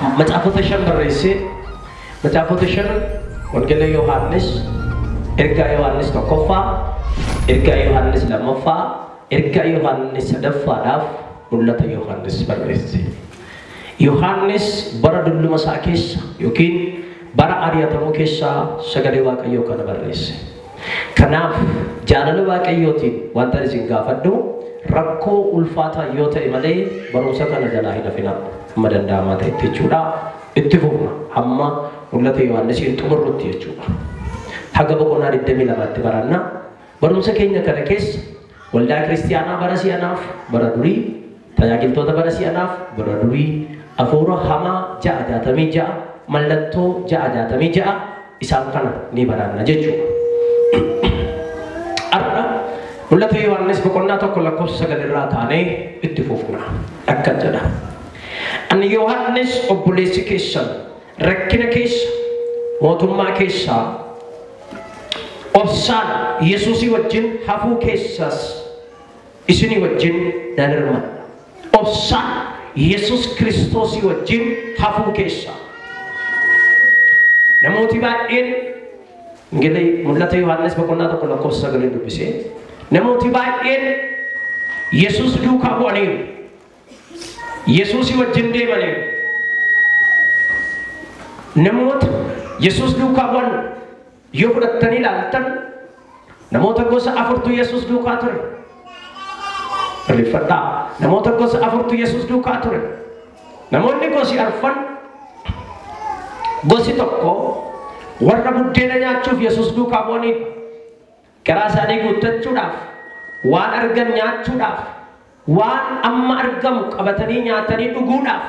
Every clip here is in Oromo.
Macaafa shan barreesse macaafa shan wangeela Yohaannis ergaa Yohaannis tokkoffaa ergaa Yohaannis lammaffaa ergaa Yohaannis sadaffaadhaaf mul'ata Yohaannis barreesse. Yohaannis bara dulluma isaa keessa yookiin bara ari'atamuu keessa sagalee Waaqayyoo kana barreesse. Kanaaf jaalala Waaqayyootiin wanta isin gaafadhu rakkoo ulfaataa yoo ta'e malee barumsa kana jalaa hin hafina. Amma danda'amaa ta'etti jechuudha. Itti fufna amma mul'ata Yohaannisiin xumurrutti jechuudha. Haga boqonnaa 22tti baranna. Barumsa keenya kana keessa waldaa kiristiyaanaa bara si'anaaf bara durii tajaajiltoota bara si'anaaf bara durii afuura hamaa 666 mallattoo 666 isaan kana ni baranna jechuudha. Arra mul'ata Yohaannis boqonnaa 1 lakkoofsa 9 irraa kaanee itti fufna. Akka jedha. Ani Yohaannis obboleessi keessan rakkina keessa mootummaa keessaa obsaan Yesuusii wajjin hafuu keessas isinii wajjin darman obsaan Yesuus Kiristoosii wajjin hafuu keessaa namooti baay'een ingilee mul'ata Yohaannis boqonnaa 1 lakkoofsa 9 dubbisee namooti baay'een Yesuus duukaa bu'aniiru Yesuusii wajjin deemaniiru namoota Yesuus duukaa bu'an yoo fudhattanii ilaaltan namoota gosa afurtu Yesuus duukaa ture. Rifadhaa namoota gosa afurtu Yesuus duukaa ture. Namoonni gosi arfan gosi tokko warra buddeena nyaachuuf Yesuus duukaa bu'aniidha. Garaa isaanii guuttachuudhaaf waan argan nyaachuudhaaf waan amma argamu qabatanii nyaatanii dhuguudhaaf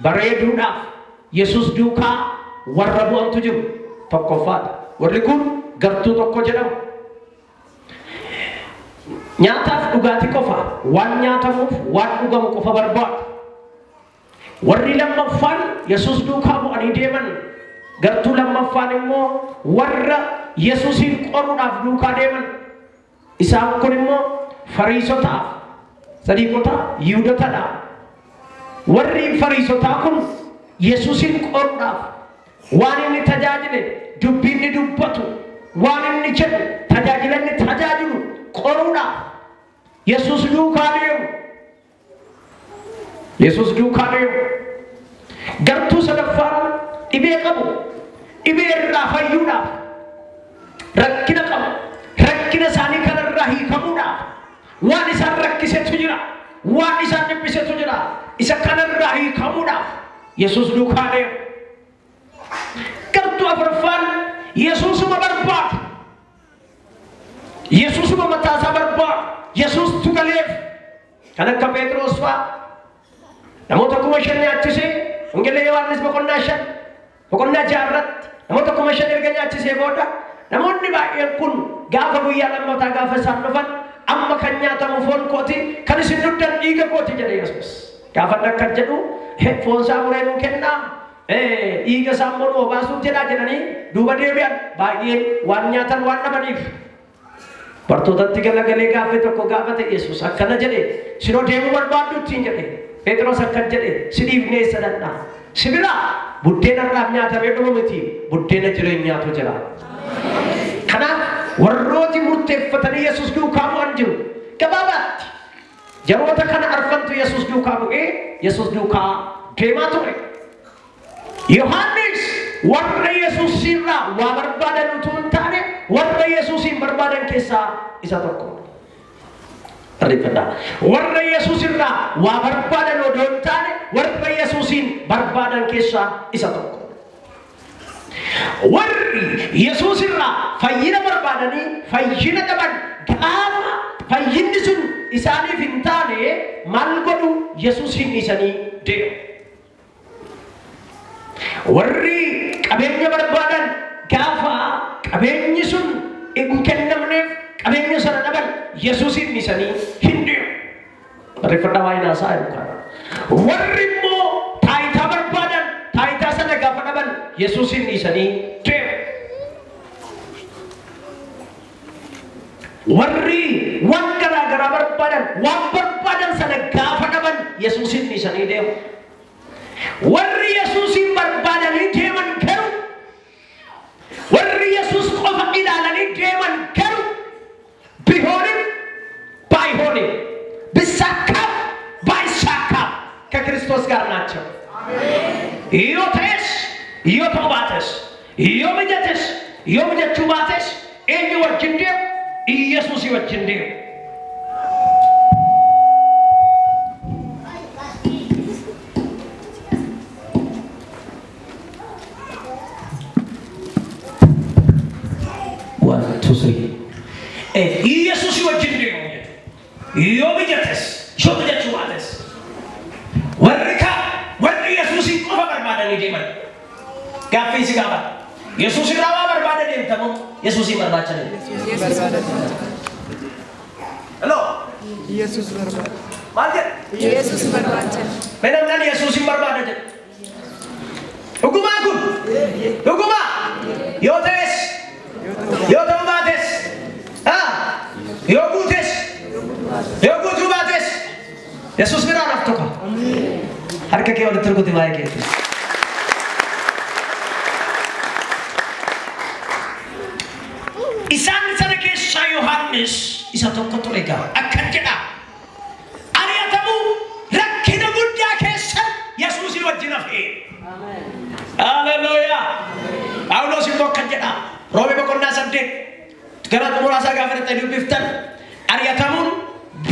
bareeduudhaaf Yesuus duukaa warra bu'antu jiru tokkoffaadha. Warri kun gartuu tokko jedhamu. Nyaataaf dhugaatii qofa waan nyaatamuuf waan dhugamu qofa barbaadu. Warri lammaffaan Yesuus duukaa bu'anii deeman gartuu lammaffaan immoo warra Yesuusin qoruudhaaf duukaa deeman. Isaan kun immoo Fariisotaaf Sadiiqota Yihuudotadha. Warri Fariisotaa kun Yesuusin qoruudhaaf waan inni tajaajile dubbiin inni dubbatu waan inni jedhu tajaajila inni tajaajilu qoruudhaaf Yesuus duukaa deemu. Yesuus duukaa deemu. Gartuu sadaffaan dhibee qabu dhibee irraa fayyuudhaaf rakkina qabu rakkina isaanii kanarraa hiikamuudhaaf waan isaan rakkisetu jira waan isaan dhiphisetu jira isa kanarraa hiikamuudhaaf Yesuus duukaa deemu. Gartuu afuraffaan Yesuusuma barbaadu. Yesuusuma mataasaa barbaadu. Yesuus tugaleef kan akka Phexros fa'aa namoota 5,000 nyaachisee wangeela Yohaannis boqonnaa 5 boqonnaa 6 irratti namoota 5,000 erga nyaachisee booda namoonni baay'een kun gaafa guyyaa lammataa gaafa isaan dhufan amma kan nyaatamu foon kooti kan isin dhugdan dhiiga kooti jedhe Yesuus. Gaafa akka jedhu foon isaa muree nuu kennaa dhiiga isaa immoo baasuuf jedhaa jedhanii duuba deebi'an baay'een waan nyaatan waan dhabaniif. Bartootatti galagalee gaaffii tokko gaafate Yesuus akkana jedhe sinoo deemuu barbaaddu ittiin jedhe Phexros akkan jedhe si dhiifnee eessa dhaqnaa si bira buddeena irraa nyaatamee dhumu miti buddeena jireenyaatu jira. Kanaaf warrooti murteeffatanii Yesuus duukaa bu'an jiru. Gabaabaatti jaroota kana arfantu Yesuus duukaa bu'ee Yesuus duukaa deemaa ture. Yohaannis warra Yesuusirraa waa barbaadan utuu hin taane warra Yesuusin barbaadan keessaa isa tokko. Rifadhaa warra Yesuusirraa waa barbaadan odoo hin taane warra Yesuusin barbaadan keessaa isa tokko. Warri Yesuusirraa fayyina barbaadanii fayyina dhaban gaafa fayyinni sun isaaniif hin taane maal godhu Yesuusin dhiisanii deemu. Warri qabeenya barbaadan gaafa qabeenyi sun hin kennamneef qabeenya sana dhaban Yesuusin dhiisanii hin deemu. Rifadhaa waa'ee naasaa yookaan warri immoo taayitaa barbaadan taayitaa sana gaafa dhaban Yesuusin dhiisanii deemu. Warri waan garaagaraa barbaadan sana gaafa dhaban Yesuusin dhiisanii deemu. warri Yesuusin barbaadanii deeman garuu warri Yesuus qofa ilaalanii deeman garuu ቢሆንም ባይሆንም ቢሳካም ባይሳካም ከክርስቶስ ጋር ናቸው። ዮቴስ ዮቶባተስ ዮምጀተስ ዮምጀቹባተስ ኤኝ ወጅንዴው ኢየሱስ ይወጅንዴው ኢየሱስ ይወጅንዴው ዮምጀተስ ዮምጀቹባተስ ወርካ ወር ኢየሱስ ይቆፋ በርባዳኒ ደመን ጋፊስ ጋባ ኢየሱስ ይራባ በርባዳ ደምተሞ ኢየሱስ ይመርባቸነ ሄሎ ኢየሱስ በርባዳ ማለት ኢየሱስ በርባቸነ በነምና ኢየሱስ ይመርባዳ ሁጉማኩ ሁጉማ ዮቴስ ዮቶማቴስ ዮጉቴስ ዮጉቱባቴስ ኢየሱስ ብራ ነፍቶካ harka kee walitti rukuti baay'ee keetti. Isaan sana keessaa Yohaannis isa tokko ture egaa akkan jedha. Ari'atamuu rakkina guddaa keessa Yesuusin wajjin hafee. Haleluuyaa. Phaawulos immoo akkan jedha. Roomee boqonnaa 8 gara xumuraasaa gaafa dhaqanii dubbiftan ari'atamuun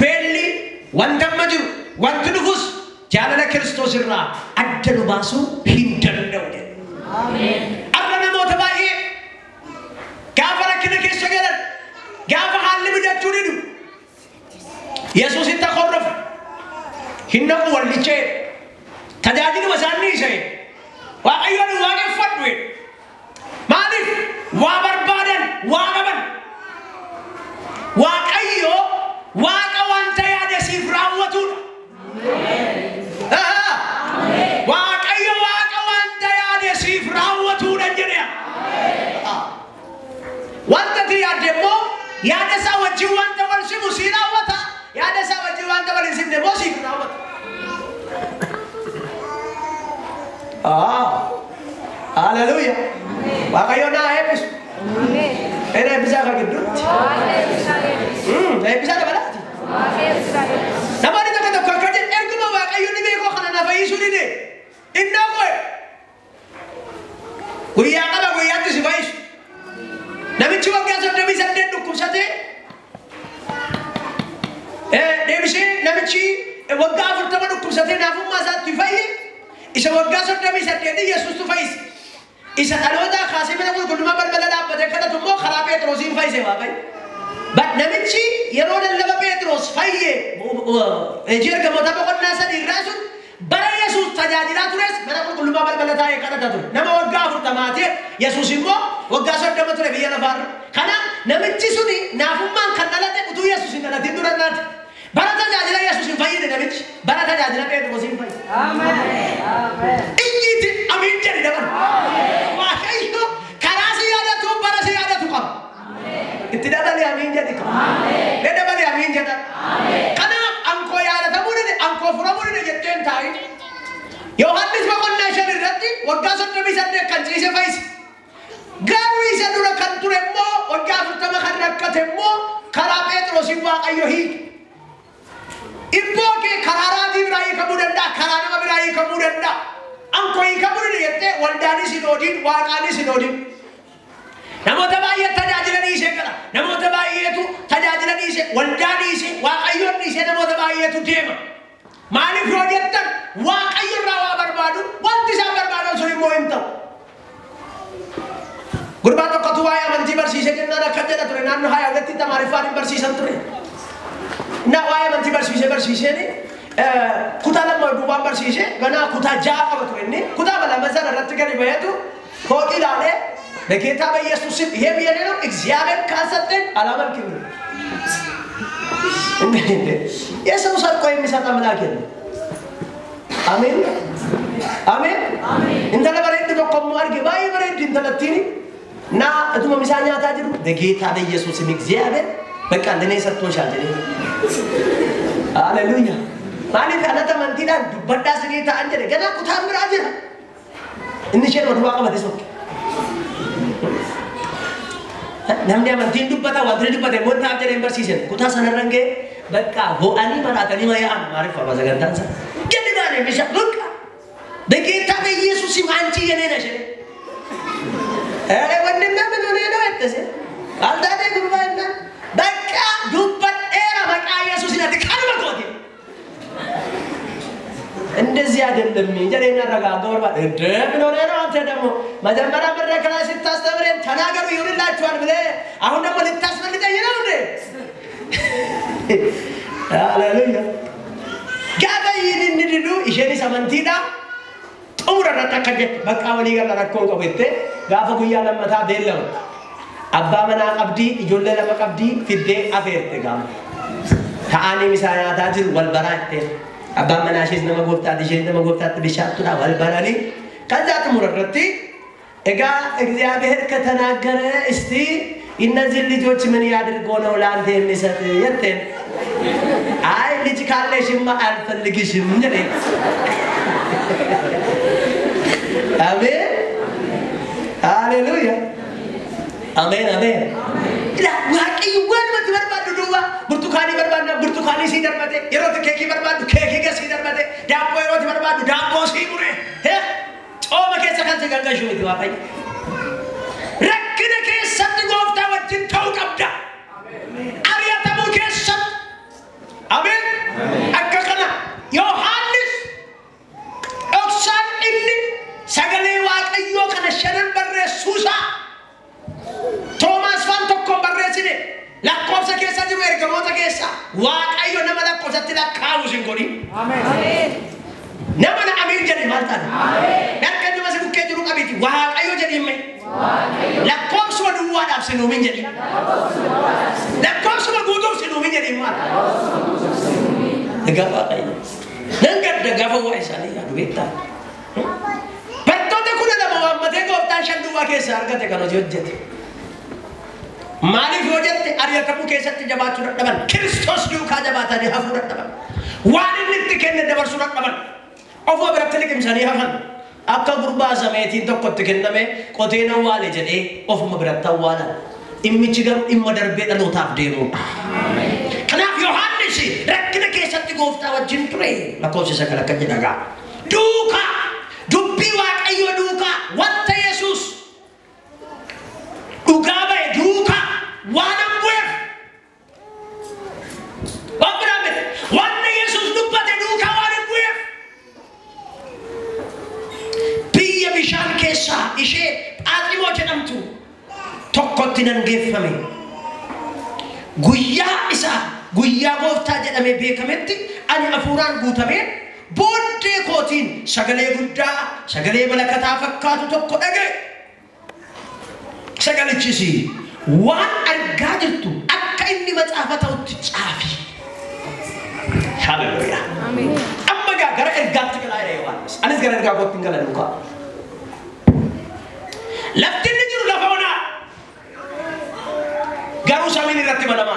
beelli wanta amma jiru wanti dhufus jaalala Kiristoos irraa adda nu baasuu hin danda'u. Ameen. Amma namoota baay'ee gaafa rakkina keessa galan gaafa haalli mijachuu didu Yesuusitti hordofu hin naqu wallichee tajaajiluma isaanii ishee Waaqayyoon waaqeffadhu maaliif waa barbaadan waa qaban Waaqayyo waaqa wanta yaade siif raawwatudha. Waaqayyo waaqa wanta yaade siif raawwatudha jedhee wanta ti yaade immoo yaada isaa wajjin wanta wal simu si raawwata yaada isaa wajjin wanta wal simne immoo siif raawwata. Haleluuyaa. Waaqayyo naa eebbisu. Ena eebbisaa kan gidduutti. Eebbisaa dabalaati. Namoonni tokko akka jedhu erguma Waaqayyo ni beekoo kana na fayyisuu dide. Innaa qoe. Guyyaa qaba guyyaatti si fayyisu. Namichi waggaa 38 dhukkubsatee deebisee namichi waggaa 40 dhukkubsatee naafummaa isaatti fayye isa waggaa 38 Yesuustu fayyise. Isa dhalootaa kaasee mana qulqullummaa balbala dhaabbatee kadhatu immoo karaa Phexrosiin fayyise Waaqayyo. Namichi yeroo lallaba Phexros fayye ergamoota boqonnaa 3 irraa sun bara Yesuus tajaajilaa tures mana qulqullummaa balbala taa'ee kadhata ture. Nama waggaa 40 ta'e Yesuus immoo waggaa 30 ture biyya lafaarra. Kanaaf namichi suni naafummaan kan dhalate utuu Yesuus hin dhalatin dura naati. Bara tajaajila Yesuus hin fayyine namichi bara tajaajila Phexros hin fayyine. Ameen. Iyyiitti amiin jedhi daban. Waaqayyo karaa si yaadatu bara si yaadatu qaba. Itti dabalee amiin jedhi qaba. Ameen. Dabalee amiin jedha. Ameen. Kanaaf ankoo yaadatamuu dide ankoo furamuu dide jetteen taa'in. Yohaannis boqonnaa 5 irratti waggaa 38 kan ciise fayyise. Garuu isa dura kan ture immoo waggaa 40 kan rakkate immoo karaa Phexrosiin Waaqayyo hiike. Ibboo kee karaa raatii biraa hiikamuu danda'a karaa nama biraa hiikamuu danda'a. Ankoo hiikamuu dide jettee waldaanis hin oodiin waaqaanis hin oodiin. Namoota baay'ee tajaajila dhiisee qaba. Namoota baay'eetu tajaajila dhiisee waldaa dhiisee Waaqayyoon dhiisee namoota baay'eetu deema. Maaliif yoo jettan Waaqayyo irraa waa barbaadu wanti isaan barbaadan sun immoo hin ta'u. Gurbaa tokkotu waa'ee amantii barsiisee jennaan akka jedha ture naannoo Hayaagatti Tamaariffaan hin barsiisan ture. Na waa'ee amantii barsiiseen kutaa lama duubaan barsiisee ganaa kutaa 6 qaba ture inni kutaa lama sana irratti gadi baheetu kooqii ilaalee በጌታ በኢየሱስ ስም ይሄ ብዬ ነው እግዚአብሔር ካሰጠን አላመልክም። የሰው ሰርቆ የሚሰጥ አምላክ የለም። አሜን አሜን እንደ ለበረድ በቆም አርግ ባይ በረድ እንተለቲኒ ና እቱም ሚሳኛ ታጅሩ በጌታ በኢየሱስ ስም እግዚአብሔር በቃ ለኔ ሰጥቶሻል። ሃሌሉያ Maaliif kanata amantiidhaan dubbadhaa sirrii ta'an jedhe ganaa kutaan biraa jira. Inni isheen waduwaa qabate sokke. Namni amantiin dubbata wanti dubbate montaaf jedheen barsiisen kutaa sanarran ga'e bakka ho'anii maraatanii mayaan maaliif faba sagantaan sana. Gadi baanee bishaan bakka beektaa beeyyeesuus himaanchii yeneen ashee. Wanni namni nunee dha ettese. Aldaatee gurbaa innaan bakka dubbadheera maqaa Yesuusin ati kanuma gooti. እንደዚህ አይደለም ጀሬና ረጋጋ ወርባ እንደምን ሆነ ነው አንተ ደግሞ መጀመሪያ መድረክ ላይ ስታስተምረን ተናገሩ ይሁንላችኋል ብለህ አሁን ደግሞ ልታስፈልገኝ ነው እንዴ? ሃሌሉያ ጋባይን እንድዱ ይሸኒ ሰመንቲዳ ጡረራ ተከጀት በቃ ወሊ ጋር ረኮ ቆበቴ ጋፈ ጉያ ለመታ ደለም አባ መና ቀብዲ ይጆለ ለመቀብዲ ፍዴ አፌርተ ጋም ታአኒ ሚሳያታ ጅል ወልበራቴ አባ መናሽስ ነመጎፍታ ዲሽን ነመጎፍታ ቢሻቱና ወልበራኒ ከዛት ሙረረቲ እጋ እግዚአብሔር ከተናገረ እስቲ እነዚህ ልጆች ምን ያድርጎ ነው ላንተ የሚሰጥ የተን አይ ልጅ ካለሽማ አልፈልግሽም እንዴ አሜን ሃሌሉያ አሜን አሜን لا واقعي وين ما تبربادو دوبا برتقالي بربادو برتقالي سي دربته يروت كيكي بربادو كيكي سي دربته دابو يروت بربادو دابو سي بوري ها توما كيسا كانت غنغشو دي واقعي ركنا كيسات غوفتا وجن توقبدا اريا تبو كيسات امين اككنا يوحنس اكسان اني سغلي واقعيو كنا شنن برسوسا توماس فان توكو برسيني لا كوسا كيسا جيرو ارغموتا كيسا واقعيو نملا كوساتي لا كاوسين غوري امين نمنا امين جدي مالتا امين نكن ما سبو كيجرو قبيتي واقعيو جدي مي لا كوسو دوا دابسنو من جدي لا كوسو غودو سنو من جدي مال دغا واقعي ننقد دغا فوايسالي يا دويتا بتوته كنا محمد غوفتان شندوا كيسا ارغته كانو جوجت मालिक हो जाते अरिया कबू के सत्य जबात सुरत दबन क्रिस्टोस जो खा जबाता ने हफुरत दबन वाली नित्य के ने दबर सुरत दबन ओफो बरतले के इंसानी हफन आपका गुरबा समेत तो कोत के नमे कोते न वाले जदे ओफ मबरता वाला इमिचिगर इमदर बेद नो ताप देनो आमीन कनाफ योहानस रखने के सत्य गोफ्ता वजिन प्रे लकोसे सकल कजदागा दुका दुब्बी वाकयो दुका वत्त येसूस उगाबे दुका वानम बुef Abraham wanne Yesus dubbate duka waanam buef biya bishaan keessa ishee Phaaximo jedhamtu tokkotti nan geeffame guyyaa isa guyyaa gooftaa jedhamee beekametti ani afuuraan guutamee booddee kootiin sagalee guddaa sagalee malakataa fakkaatu tokko dhaga'e sagalichisi waan argaa jirtu akka inni macaafa ta'utti caafi haleluya amen amma gara ergaatti galaa Yohaannis anis gara ergaa kootti galan duka lafti ni jiru lafa onaa garuu samiin irratti banama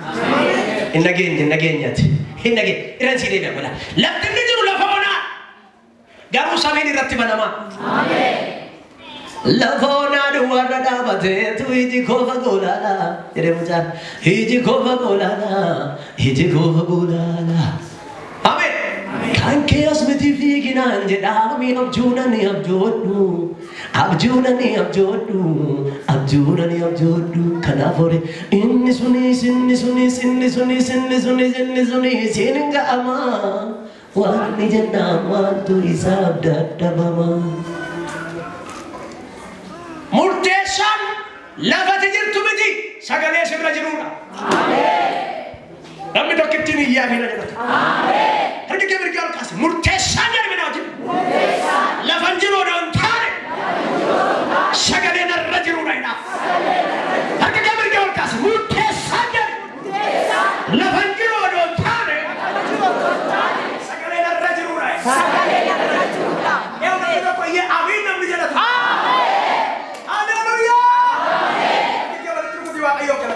amen innageenyati irran si deebi'a wala lafti ni jiru lafa onaa garuu samiin irratti banama amen Lavona duwara dabate tu hiji kofa golala jere mujar hiji kofa golala amen kan chaos meti figina jedami abjuna ni abjodu kana fore inni suni sininga ama wani janna tu isab dadabama Murtesan lafati jirtu miti sagale sibra jirudha amen namni tokkitti ni yaafina jedhata amen harki ke mirga alqas murtesan jedhamina wajin murtesan lafan jiru don taane sagale narra jirudha ina harki ke mirga alqas murtesan lafan jiru don taane sagale narra jirudha ewa ndo ko ye amin namni jedhata Ayo que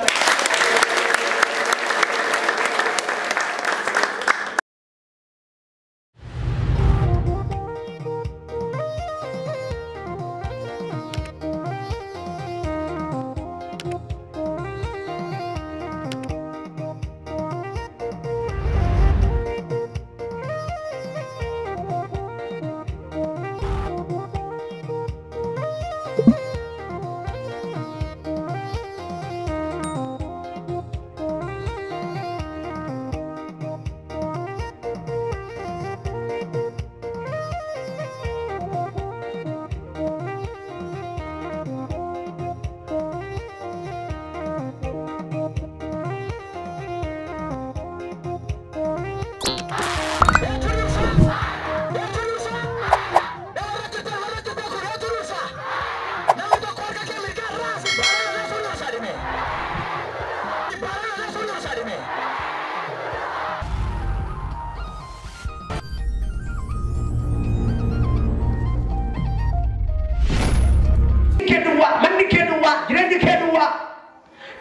duwwaa jireenyi kee duwwaa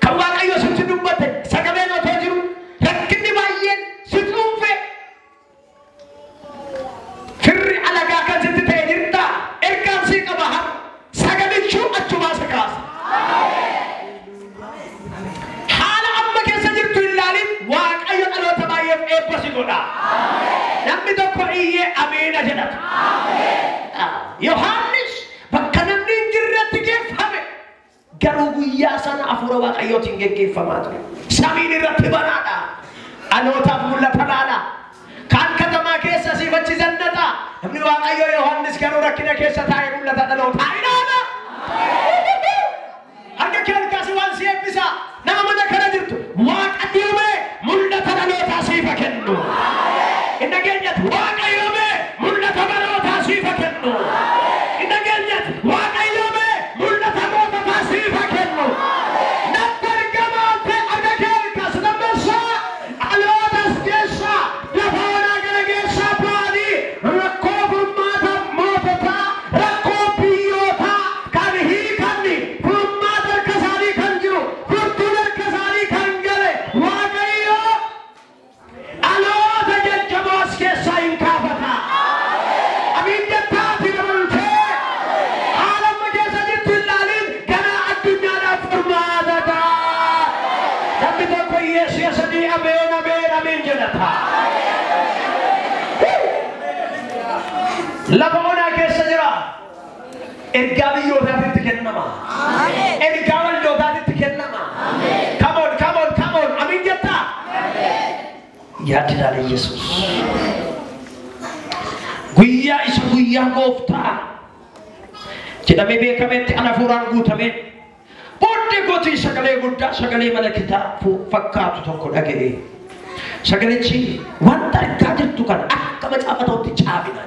kan waaqayyo sitti dubbate sagaleen otoo jiru rakkinni baay'een si dhuunfe firri alagaa kan sitti ta'e jirta ergaan sii qaba har sagalichuu achumaa si kaasa haala amma keessa jirtu ilaalin waaqayyo dhaloota baay'eef eebba si godha namni tokko iyyee amiina jedhatu Yohaannis bakka namni hin jirretti geeffame garuu guyyaa sana hafuura waaqayyootiin geggeeffamaa ture samiin irratti banaadha dhalootaaf mul'ata laala kan katamaa keessa siif achi zannata namni waaqayyo Yohaannis garuu rakkina keessa taa'ee mul'ata dhalootaa ilaala harka kee harkaasi waan si eebbisa nama mana kana jirtu waaqayyoomee mul'ata dhalootaa siifa kennu hin dhageenyatu waaqayyoomee mul'ata dhalootaa siifa kennu hin dhageenyatu waaqayyoomee mul'ata dhalootaa siifa kennu natti argamaante harka kee harkaasi lammeessa dhalootas keessa lafa onaa gara geessaa ba'anii rakkoo furmaata moototaa rakkoo biyyootaa kan hiikanni furmaata harka isaanii kan jiru furtuun harka isaanii kan gale waaqayyo dhaloota jajjaboo as keessaa hin kaafata amiin jettaati dabaltee haala amma keessa jirtu ilaalin ganaa addunyaadhaaf furmaatata namni tokko yeessu yeessadii ameen ameen ameen jedhata lafa onaa keessa jira ergaa biyyootaatitti kennama ergaa waldootaatitti kennama come on come on come on amiin jettaa yaadidhaan Yesuus guyyaa isa guyyaa gooftaa jedhamee beekametti ana hafuuraan guutamee booddee gootii sagalee guddaa sagalee malakitaa fakkaatu tokko dhaga'ee sagalichi wanta argaa jirtu kan akka macaafa ta'utti caafina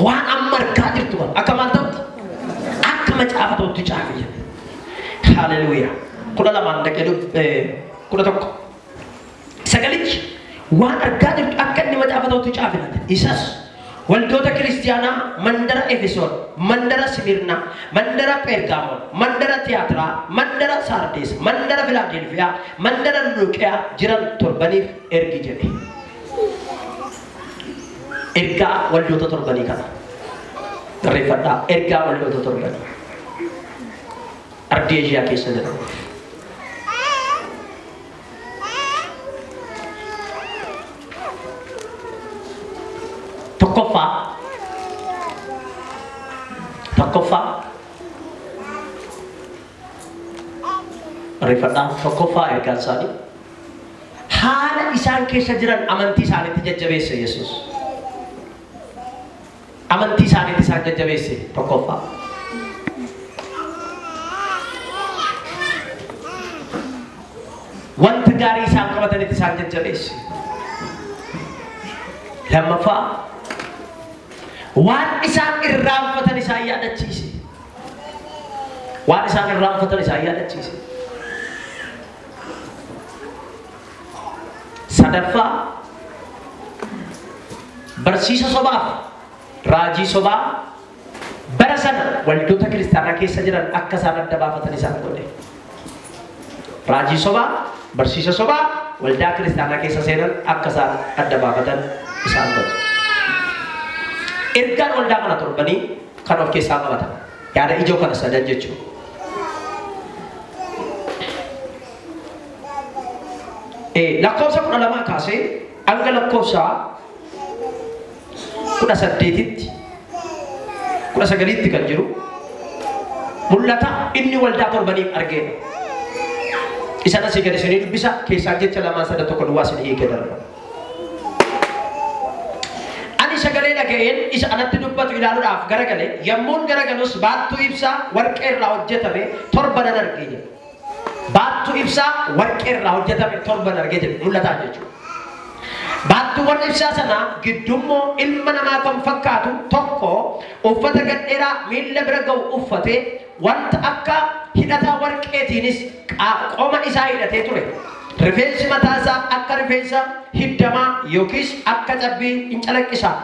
waan amma argaa jirtu kan akka maal ta'utti akka macaafa ta'utti caafina haleluuyaa 12 dhaqee 11 sagalichi waan argaa jirtu akka inni macaafa ta'utti caafina isas waldoota kiristiyaanaa mandara Efesoon mandara Simirna mandara Pergaamon mandara Tiyaatiraa mandara Saardees mandara Filaadelfiyaa mandara Luuqiyaa jiran torbaniif ergi jedhe ergaa waldoota torbanii kana barreeffadhaa ergaa waldoota torbanii ardii Eeshiyaa keessa jedhamu tokkoffaa rifadhaa tokkoffaa ergaan isaanii haala isaan keessa jiran amantii isaaniitti jajjabeesse Yesuus amantii isaaniitti isaan jajjabeesse tokkoffaa wanta gaarii isaan qabatanitti isaan jajjabeesse lammaffaa waan isaan irraanfatan isaan yaadachiise waan isaan irraanfatan isaan yaadachiise sadaffaa barsiisa sobaaf raajii sobaa bara sana waldoota kiristaanaa keessa jiran akka isaan adda baafatan isaan godhe raajii sobaa barsiisa sobaa waldaa kiristaanaa keessa seenan akka isaan adda baafatan isaan godhe ergaan waldaa kana torbanii kan of keessaa qabata yaada ijoo kana sadan jechuudha lakkoofsa 12 kaasee hanga lakkoofsa 18tti 19tti kan jiru mul'ata inni waldaa torbaniif argeera isa asii gadi isinii dubbisa keessaa jecha lamaan sada tokko duwwaa isinii hiikee darba ani sagalee dhaga'een isa anatti dubbatu ilaaluudhaaf garagale yommuun garagalus baattuu ibsaa warqee irraa hojjetame torban argee baattuu ibsaa warqee irraa hojjetame torban argee jedhe mul'ataa jechuudha baattuuwwan ibsaa sana giddummoo ilma namaa kan fakkaatu tokko uffata gadheeraa miilla bira ga'u uffate wanta akka hidhataa warqeetiinis qoma isaa hidhatee ture rifeensi mataa isaa akka rifeensa hiddamaa yookiis akka cabbii hin calaqqisaa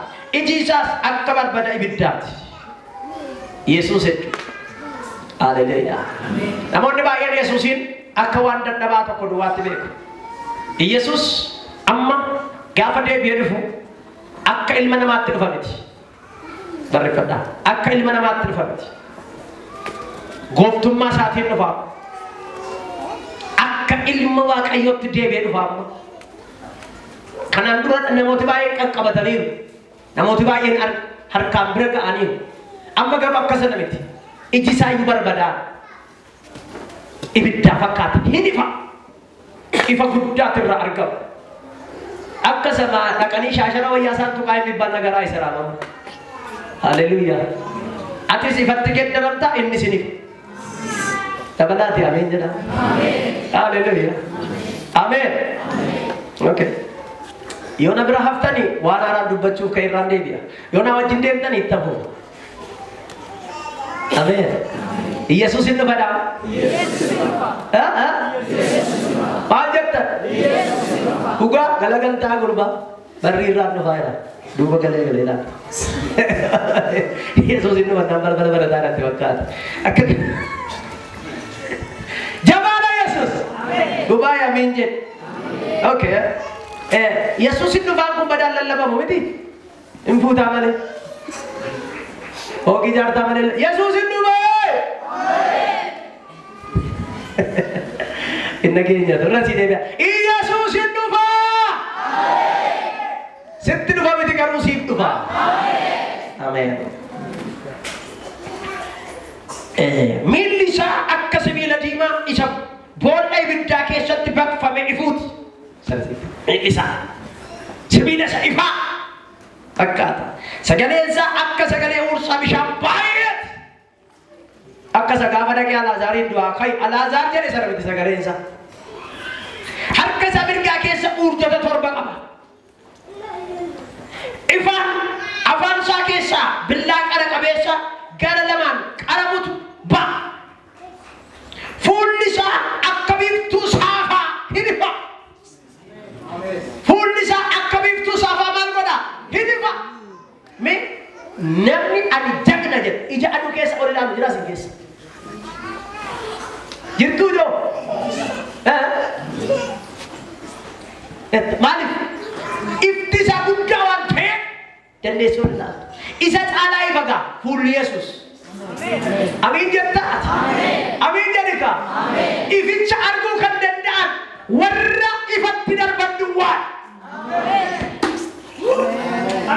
iji isaas akka barbada ibiddaati Yesuus jechuudha Haleluya. Namoonni baay'een Yesuusin akka waan dadhabaa tokko duwwaatti beeku. Yesuus amma gaafa deebi'ee dhufu akka ilma namaatti dhufa miti. Barreeffadhaa. Akka ilma namaatti dhufa miti. Gooftummaa isaatiin dhufa. Akka ilma Waaqayyootti deebi'ee dhufa amma. Kanaan dura namooti baay'een qaqqabataniiru. Namooti baay'een harkaan bira ga'aniiru. Amma garuu akka sana miti. Iji isaa iyyuu barbadaa. Ibiddaa fakkaata. Hin ifa. Ifa guddaatu irraa argama. Akka sama dhaqanii shaashara wayyaa isaan tuqaa hin dhibbaan nagaraa isa raamamu. Haleluuyaa. Atis ifatti geeddaramta inni sin ifa. Dabalaati ameen jedha. Haleluuyaa. Ameen. Okay. Yoona bira haftanii waan haaraan dubbachuuf ka'e irraan deebi'a. Yoona wajjin deemtanii itti hafu. Ameen. Yesuus inni fadhaa. Maal jetta? Dhugaa galagaltaa gurbaa barri irraan dhufaa jira. Duuba galee laata. Yesuus inni fadhaa balbala barataa irratti fakkaata. Akka jabaadha Yesuus. Dhugaa yamiin jedhe. Okay. Yesuus inni dhufaan kun badaan lallabamu miti. Hin fuutaa malee. Hooqii jaartaa malee. Yesuus inni dhufaa. Inna keenya turre si deebi'a. Yesuus inni dhufaa. Sitti dhufa miti garuu siif dhufa. Ameen. Miilli isaa akka sibiila diimaa isa boolla ibiddaa keessatti baqfame ifuuti. Miilli isaa sibiila isa ifaa fakkaata. Sagaleen isaa akka sagalee ursaa bishaan baay'eeti. Akka sagaafa dhaqee Alaazaariin du'aa ka'e Alaazaar jedhe sana miti sagaleen isaa. Harka isaa mirgaa keessa urjota 7 qaba. Ifaan afaan isaa keessaa billaa qara qabeessa gara lamaan qaramutu ba'a. Fuulli isaa akka biiftuu saafaa hin ifa. Fuulli isaa akka biiftuu saafaa maal godha? Hin ifa. Namni ani jagna jedhe ija aduu keessa ol ilaalu jira sin keessa. Jirtuu joo? Maaliif? Ifti isaa guddaa waan ta'eef dandeessuu hin laatu. Isa caalaa ifa gaa fuulli Yesuus. Amiin jettaa? Amiin jedhika? Ificha arguu kan danda'an warra ifatti darban duwwaa.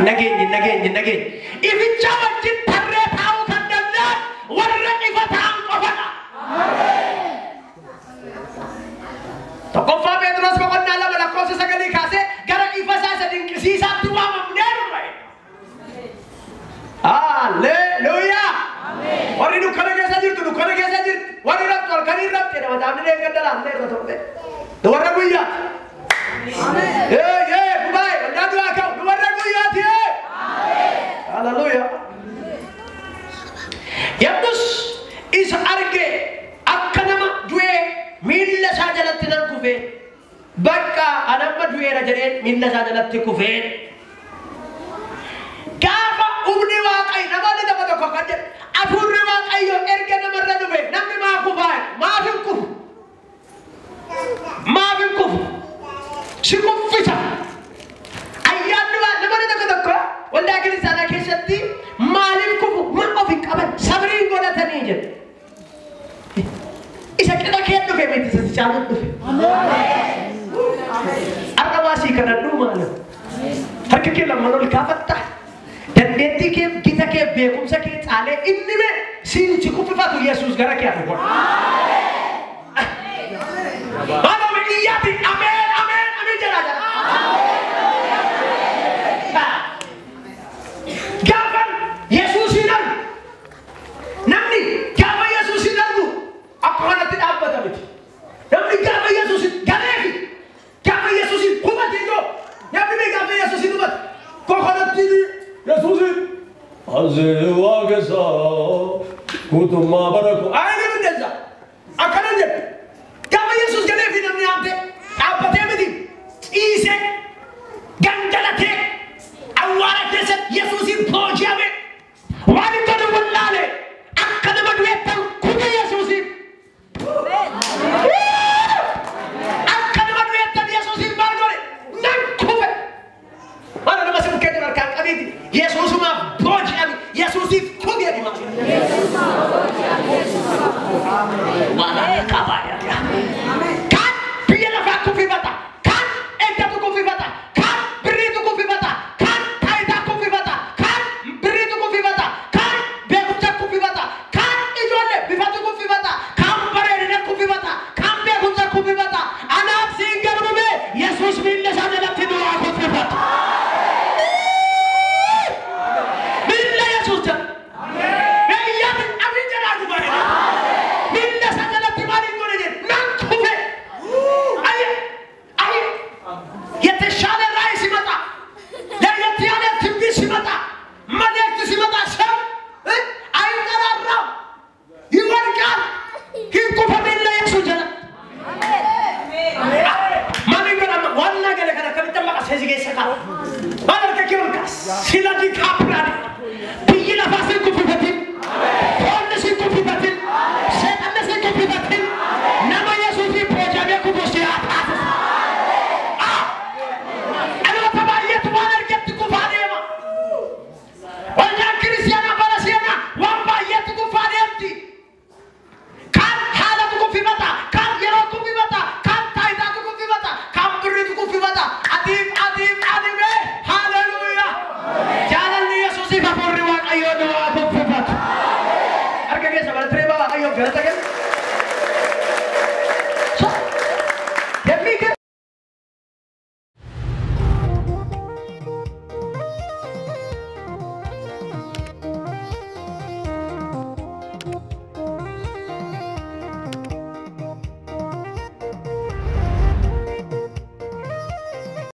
Nageenyi. Ificha wajjin tarree taa'uu kan danda'an warra ifa ta'an qofadha. Tokkoffaa Pheexroos boqonnaa 2 lakkoofsa 9 kaasee gara ifa isaa isa dinqisiisaatti waamamnee dhufne. Haleluuyaa. Warri dukkana keessa jirtu. Warri rabtu halkanii rabte nama taa'amni deeggadda laannee irra turte. Warra guyyaati. Kubaay waldaa du'aa ka'u warra guyyaati. Haleluuyaa. Yommus isa arge akka nama du'ee miilla isaa jalatti nan kufee bakka anamma du'eera jedheen miilla isaa jalatti kufee gaafa humni Waaqayyo namoonni nama tokko kan jedhu hafuurri Waaqayyo erga namarra dhufe namni maa kufaa maaf hin kufu si kuffisa ayyaanni waan namoonni tokko waldaa kiristaanaa keessatti maaliif kufu mal of hin qaban sabriin godhatanii jedhu. Isa kena kaya tu kami itu secara tu. Apa masih kena dua mana? Harga kita menol kapat tak. Dan nanti kita ke bekum sakit ale ini me sin cukup apa tu Yesus gara kaya tu. Mana mengiyatin amin jalan. Kapan Yesus ini? Namni kapan Yesus ini tu? Apa orang tidak apa tapi? Namni kapan Yesus ini? Ganefi. Kapan Yesus ini? Kumat itu. Namni kapan Yesus ini kumat? Kau kalau tidak Yesus ini? Azewa kesa kutuma baraku. Ini benda. Akan aja. Kapan Yesus ganefi namni ante? Apa temeti? Ise ganjalate. Awara kesa Yesus ini pojame. Wali kau tu walale. Akan nama duit pun kuda. galata